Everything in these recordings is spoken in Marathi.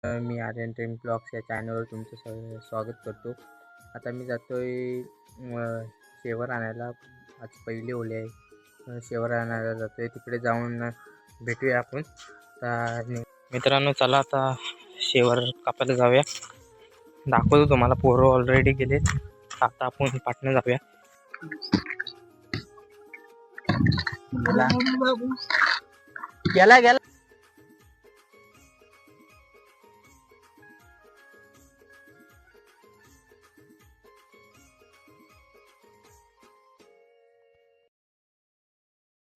मी आर्यन ड्रीम ब्लॉग्स या चॅनलवर तुमचं स्वागत करतो. आता मी जातोय शेवर आणायला. आज पहिली होळी आहे. शेवर आणायला जातोय. तिकडे जाऊन भेटूया आपण. मित्रांनो, चला आता शेवर कापायला जाऊया. दाखवतो तुम्हाला. पोरं ऑलरेडी गेलेत. आता आपण पाटणं जाऊया. गेला गेला.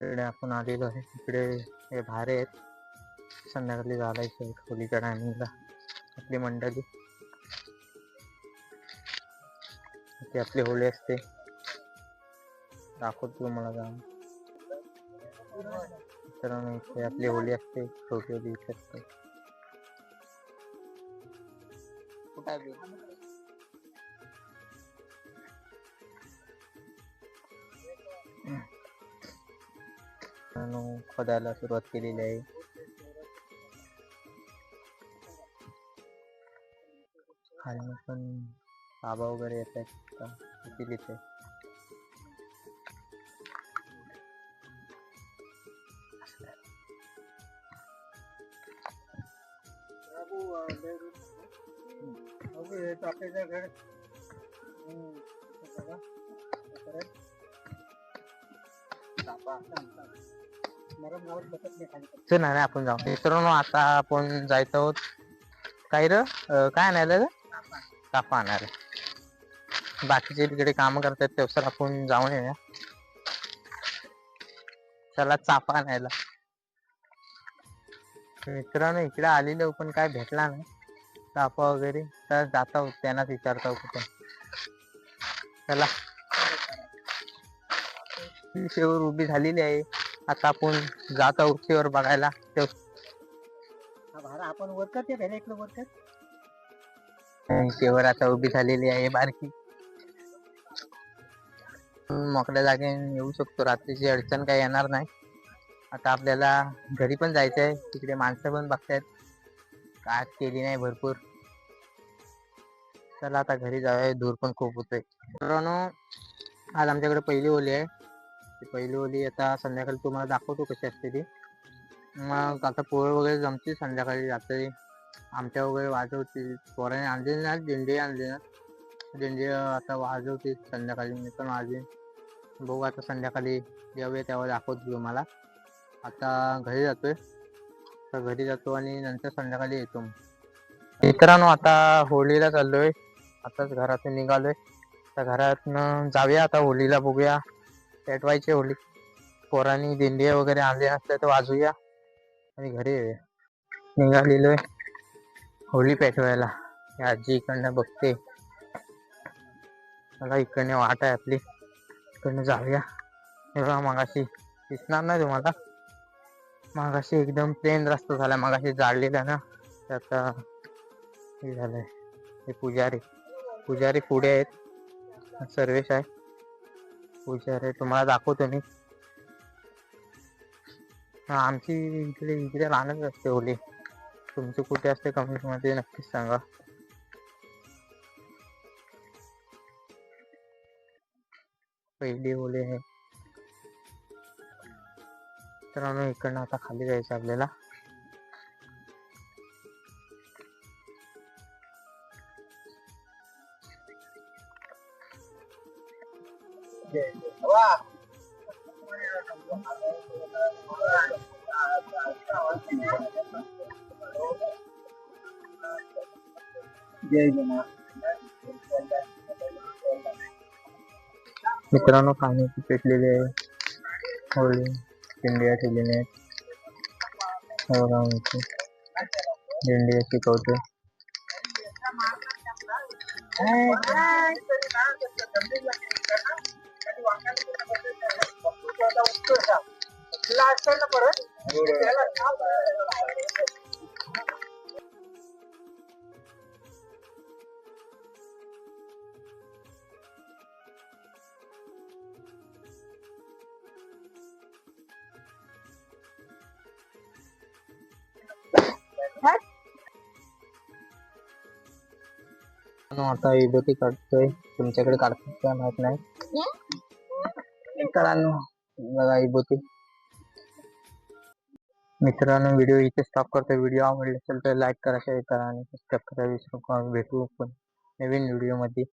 इकडे आपण आलेलो आहे. इकडे हे भारे आहेत. संध्याकाळी घालायचे होलीच्या टायमिंगला आपली मंडळी. ती आपली होळी असते. दाखवतो तुम्हाला जाऊन. तर इथे आपली होळी असते. छोटी होळी इथे असते. खोदायला सुरुवात केलेली आहे. खाली पण बाबा वगैरे येत आहेत. इथे नाही आपण जाऊ. मित्रांनो, आता आपण जायचं आहोत. काय आणायला? चाफा आणायला. बाकीचे तिकडे काम करतात तेवढं आपण जाऊन येऊया. चला चाफा आणायला. मित्रांनो, इकडे आलेलो पण काय भेटला नाही चाफा वगैरे. तर जाता होत त्यांनाच विचारता कुठं. चला, शेवर उभी झालेली आहे. आता आपण जात आहोत शेवर बघायला. आपण वरकत शेवर आता उभी झालेली आहे बारकी. मोकळ्या जागे येऊ शकतो. रात्रीची अडचण काही येणार नाही. आता आपल्याला घरी पण जायचं आहे. तिकडे माणसं पण बघतायत. काय केली नाही भरपूर. चला आता घरी जाऊया. दूर पण खूप होतोय. मित्रांनो, आज आमच्याकडे पहिली होळी आहे. ती पहिली होळी आता संध्याकाळी तुम्हाला दाखवतो कशी असते ती. मग आता पोरं वगैरे जमतील संध्याकाळी. रात्री आमच्या वगैरे वाजवतील. पोराने आणले ना दिंडी आणली ना. दिंडी आता वाजवतील संध्याकाळी. मी पण वाजवेन. बघू आता संध्याकाळी जेव्हा तेव्हा दाखवतो तुम्हाला. आता घरी जातोय. तर घरी जातो आणि नंतर संध्याकाळी येतो. मित्रांनो, आता होळीला चाललोय. आताच घरातून निघालोय. तर घरातनं जाऊया आता होळीला. बघूया पेटवायची होळी. पोरांनी दिंडी वगैरे आणले असले तर वाजूया आणि घरी येऊया. निघालेलोय होळी पेटवायला. आजी इकडनं बघते. मला इकडनं वाट आहे आपली. इकडनं जाऊया. तेव्हा मगाशी दिसणार नाही तुम्हाला. मगाशी एकदम प्लेन रस्ता झाला. मगाशी जाळलेला ना. आता हे झालंय. हे पुजारी पुढे आहेत. सर्वेश आहे पुजारी. तुम्हाला दाखवतो मी. आमची इकडे लहानच असते होळी. तुमची कुठे असते कमेंट मध्ये नक्कीच सांगा. पहिली होळी आहे. तर इकडनं आता खाली जायचं आपल्याला. मित्रांनो, पाण्याची पेटलेली आहे होळी. दिंड्या ठेवलेल्या आहेत. दिंडी शिकवते. आता विभूती काढतोय, तुमच्याकडे काढतात काय माहित नाही. मित्रांनो बघा विभूती. मित्रांनो व्हिडिओ इथे स्टॉप करतो. व्हिडिओ आवडला असेल तर लाईक करा, शेअर करा आणि सबस्क्राईब करा. विसरू नका. भेटू आपण नवीन व्हिडिओ मध्ये.